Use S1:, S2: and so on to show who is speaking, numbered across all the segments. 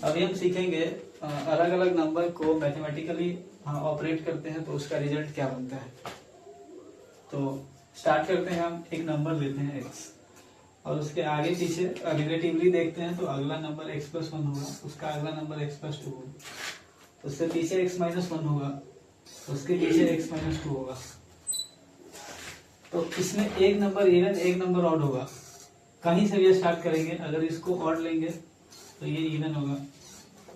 S1: अभी हम सीखेंगे अलग अलग नंबर को मैथमेटिकली ऑपरेट करते हैं तो उसका रिजल्ट क्या बनता है। तो स्टार्ट करते हैं, हम एक नंबर लेते हैं x और उसके आगे पीछे रिलेटिवली देखते हैं तो अगला नंबर x प्लस 1 होगा, उसका अगला नंबर x प्लस 2 होगा, उससे पीछे x माइनस 1 होगा, उसके पीछे x माइनस 2 होगा। तो इसमें एक नंबर इवन एक नंबर ऑड होगा, कहीं से भी स्टार्ट करेंगे। अगर इसको ऑड लेंगे तो ये इवन होगा,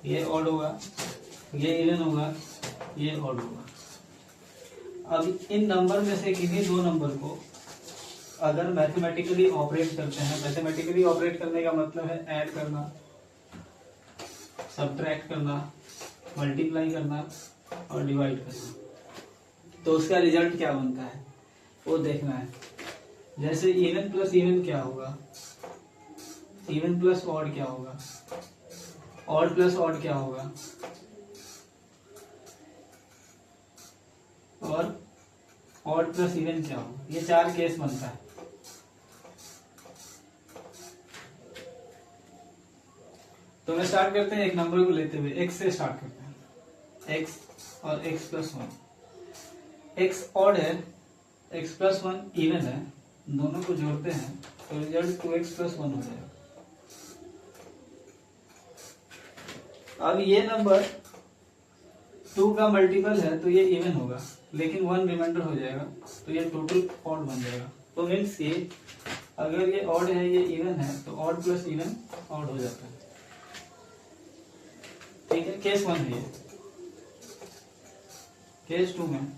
S1: ये ऑड होगा, ये इवन होगा, ये ऑड होगा। अब इन नंबर में से किन्हीं दो नंबर को अगर मैथमेटिकली ऑपरेट करते हैं, मैथमेटिकली ऑपरेट करने का मतलब है ऐड करना, सब्ट्रैक्ट करना, मल्टीप्लाई करना और डिवाइड करना, तो उसका रिजल्ट क्या बनता है वो देखना है। जैसे इवन प्लस इवन क्या होगा, इवन प्लस ऑड क्या होगा, ऑड प्लस ऑड क्या होगा, और ऑड प्लस इवन क्या होगा। ये चार केस बनता है। तो मैं स्टार्ट करते हैं एक नंबर को लेते हुए, x से स्टार्ट करते हैं, x और x प्लस 1। x ऑड है, x प्लस 1 इवन है, दोनों को जोड़ते हैं तो रिजल्ट 2x प्लस 1 हो जाएगा। अब ये नंबर 2 का मल्टीपल है तो ये इवन होगा, लेकिन 1 रिमाइंडर हो जाएगा तो ये टोटल ऑड बन जाएगा। तो मीन्स कि अगर ये ऑड है ये इवन है तो ऑड प्लस इवन ऑड हो जाता है। ठीक है, केस 1 है ये। केस 2 में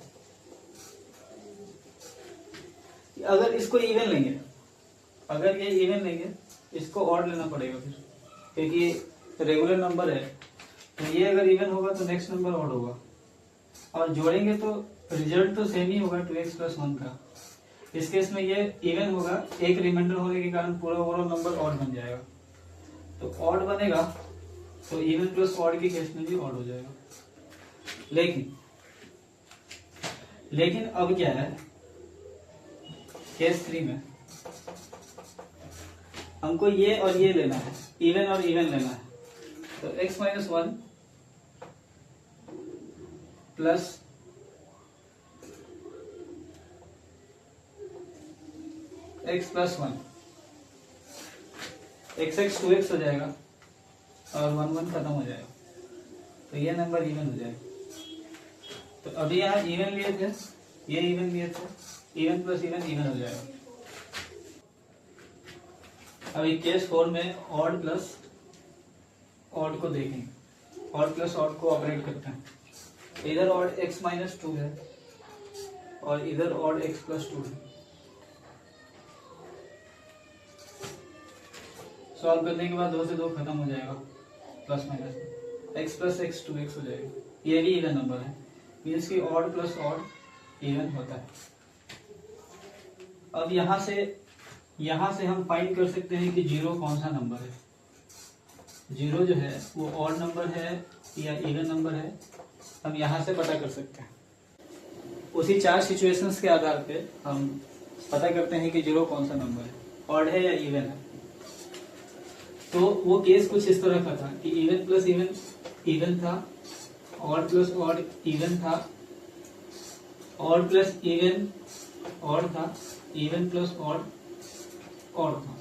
S1: अगर इसको इवन लेंगे, अगर ये इवन लेंगे इसको ऑड लेना पड़ेगा फिर, क्योंकि रेगुलर नंबर है। तो ये अगर इवन होगा तो नेक्स्ट नंबर ऑड होगा, और जोड़ेंगे तो रिजल्ट तो सेम ही होगा 2x प्लस 1 का। इस केस में ये इवन होगा, एक रिमाइंडर होने के कारण पूरा ओवरऑल नंबर ऑड बन जाएगा। तो ऑड बनेगा तो इवन प्लस ऑड के केस में भी ऑड हो जाएगा। लेकिन अब क्या है, केस 3 में हमको ये और ये लेना है, इवन और इवन लेना है। तो x minus 1 plus x plus 1, x 2x हो जाएगा और 1 1 खत्म हो जाएगा, तो ये नंबर इवन हो जाएगा। तो अभी यहाँ इवन लिए थे, ये इवन लिए थे, इवन प्लस इवन इवन हो जाएगा। अभी केस 4 में ऑड प्लस ऑड को देखेंगे, ऑड प्लस ऑड को ऑपरेट करते हैं। इधर ऑड x माइनस 2 है और इधर ऑड x प्लस 2 है। सॉल्व करने के बाद 2 से 2 खत्म हो जाएगा, plus minus x plus x 2x हो जाएगा। ये भी इवन नंबर है, मीन्स कि ऑड प्लस ऑड इवन होता है। अब यहाँ से हम फाइंड कर सकते हैं कि जीरो कौन सा नंबर है। जीरो जो है वो ऑड नंबर है या इवन नंबर है, हम यहाँ से पता कर सकते हैं। उसी 4 सिचुएशंस के आधार पे हम पता करते हैं कि जीरो कौन सा नंबर है, ऑड है या इवन है। तो वो केस कुछ इस तरह का था कि इवन प्लस इवन इवन था, ऑड प्लस ऑड इवन था, ऑड प्लस इवन ऑड था, इवन प्लस ऑड ऑड था।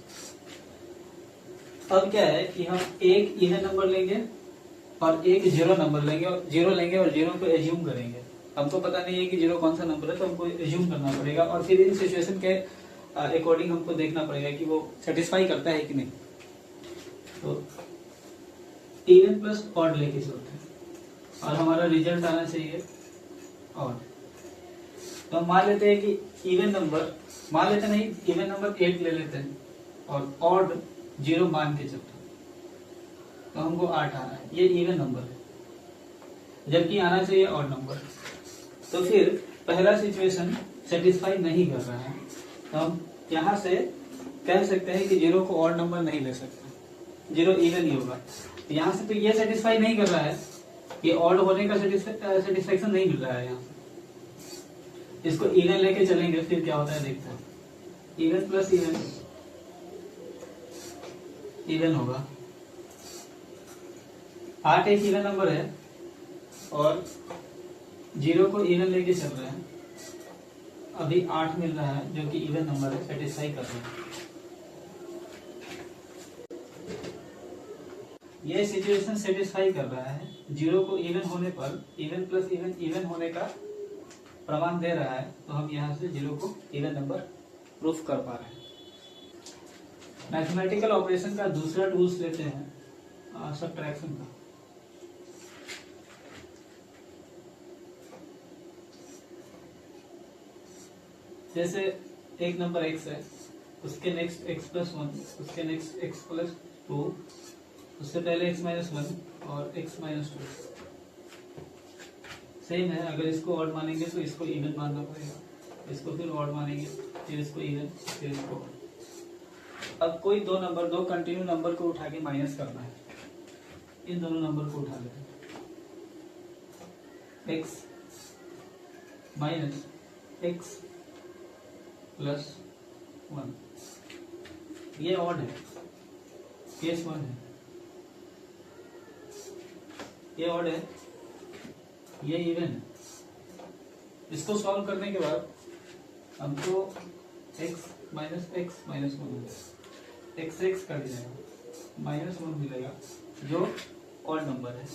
S1: अब क्या है कि हम एक इवन नंबर लेंगे और एक जीरो नंबर लेंगे, और जीरो को एज्यूम करेंगे। हमको पता नहीं है कि जीरो कौन सा नंबर है, तो हमको एज्यूम करना पड़ेगा और फिर इन सिचुएशन के अकॉर्डिंग हमको देखना पड़ेगा कि वो सेटिस्फाई करता है कि नहीं। तो इवन प्लस ऑड लेके चलते हैं और हमारा रिजल्ट आना चाहिए ऑड। तो हम मान लेते हैं कि इवन नंबर, मान लेते नहीं, इवन नंबर 8 ले लेते हैं और ऑड 0 मान के चलते हैं, तो हमको 8 आना है। ये इवन नंबर है, जबकि आना चाहिए ऑड नंबर। तो फिर पहला सिचुएशन सेटिस्फाई नहीं कर रहा है, तो हम यहाँ से कह सकते हैं कि 0 को ऑड नंबर नहीं ले सकते, 0 इवन ही होगा। यहाँ से तो ये सेटिस्फाई नहीं कर रहा है, ये ऑड होने का सेटिस्फेक्शन नहीं मिल रहा है यहाँ से। इसको इवन लेके चलेंगे, फिर क्या होता है देखते हैं। इवन प्लस इवन इवन होगा, 8 एक इवन नंबर है और 0 को इवन लेके चल रहे हैं। अभी 8 मिल रहा है जो कि इवन नंबर है, सेटिस्फाई कर रहे हैं। ये सिचुएशन सेटिस्फाई कर रहा है, 0 को इवन होने पर इवन प्लस इवन इवन होने का प्रमाण दे रहा है, तो हम यहाँ से 0 को इवन नंबर प्रूफ कर पा रहे हैं। मैथमेटिकल ऑपरेशन का दूसरा टूल्स लेते हैं सबट्रैक्शन का। जैसे एक नंबर x है, उसके नेक्स्ट x प्लस 1, उसके नेक्स्ट x प्लस 2, उससे पहले x माइनस 1 और x माइनस 2 सेम है। अगर इसको ऑड मानेंगे तो इसको इवन मानना पड़ेगा, इसको फिर ऑड मानेंगे, फिर इसको इवन, फिर इसको ऑड। अब कोई दो कंटिन्यू नंबर को उठा के माइनस करना है। इन दोनों नंबर को उठा लेते हैं, x माइनस x प्लस 1, ये ऑड है, केस 1 है, ये ऑड है, ये इवन है। इसको सॉल्व करने के बाद हमको x माइनस x माइनस 1 मिलेगा, x x कट जाएगा, माइनस 1 मिलेगा जो ऑड नंबर है।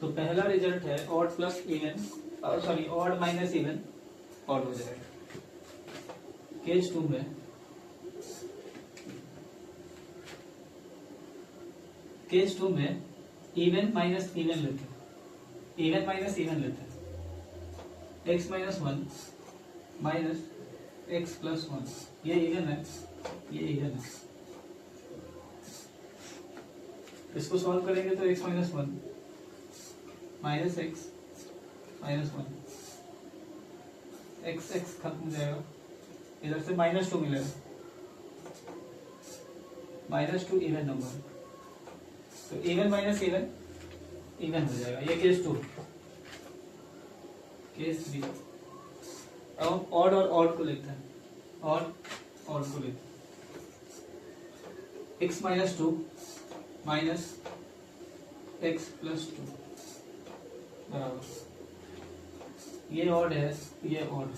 S1: तो पहला रिजल्ट है odd plus even, sorry odd minus even, odd हो जाएगा। केस 2 में इवन माइनस इवन लेते हैं, इवन माइनस इवन लेते हैं, x minus 1 minus x plus 1, ये इवन है, ये इवन है। इसको सॉल्व करेंगे तो x minus 1 minus x minus 1, x खत्म हो जाएगा, इधर से माइनस 2 मिलेगा, माइनस 2 इवन नंबर, तो इवन माइनस इवन इवन हो जाएगा। ये केस 2। केस 3, अब हम ऑड और ऑड को लेते हैं, ऑड को लेते हैं, x minus 2 minus x plus 2 बराबर, ये ऑड है, ये ऑड है।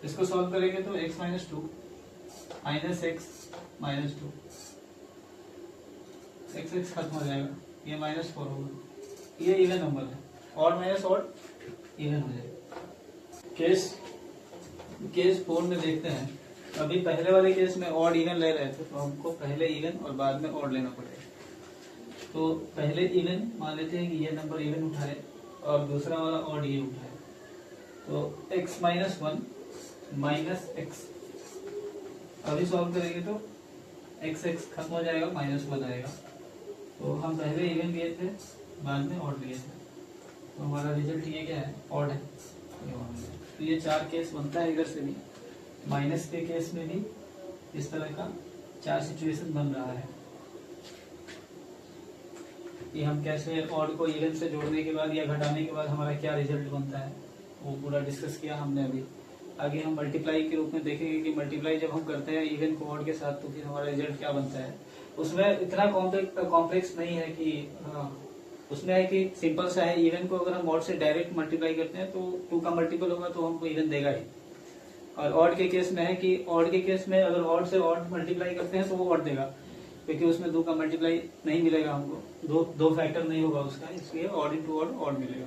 S1: इसको सॉल्व करेंगे तो x minus 2 minus x minus 2, x खत्म हो जाएगा, ये माइनस 4 होगा, ये इवन नंबर है, ऑड माइनस ऑड इवन हो जाएगा। केस 4 में देखते हैं। अभी पहले वाले केस में ऑड इवन ले रहे थे, तो हमको पहले इवन और बाद में ऑड लेना पड़ेगा। तो पहले इवन मान लेते हैं कि ये नंबर इवन उठाए और दूसरा वाला ऑड ये उठाए, तो x माइनस 1 माइनस x, अभी सॉल्व करेंगे तो x खत्म हो जाएगा, माइनस 1 आएगा। तो हम पहले इवन लिए थे, बाद में ऑड लिए थे, तो हमारा रिजल्ट ये क्या है, ऑड है। तो ये 4 केस बनता है, इधर से भी माइनस के केस में भी इस तरह का 4 सिचुएशन बन रहा है कि हम कैसे ऑड को इवन से जोड़ने के बाद या घटाने के बाद हमारा क्या रिजल्ट बनता है, वो पूरा डिस्कस किया हमने। अभी आगे हम मल्टीप्लाई के रूप में देखेंगे कि मल्टीप्लाई जब हम करते हैं इवन को ऑड के साथ, तो फिर हमारा रिजल्ट क्या बनता है। उसमें इतना कॉम्प्लेक्स नहीं है कि उसमें है कि सिंपल सा है। इवन को अगर हम ऑड से डायरेक्ट मल्टीप्लाई करते हैं तो 2 का मल्टीपल होगा तो हमको इवन देगा ही। और ऑड के केस में है कि ऑड के केस में अगर ऑड से ऑड मल्टीप्लाई करते हैं तो वो ऑड देगा, क्योंकि उसमें 2 का मल्टीप्लाई नहीं मिलेगा हमको, दो फैक्टर नहीं होगा उसका, इसलिए ऑड इंटू ऑड मिलेगा।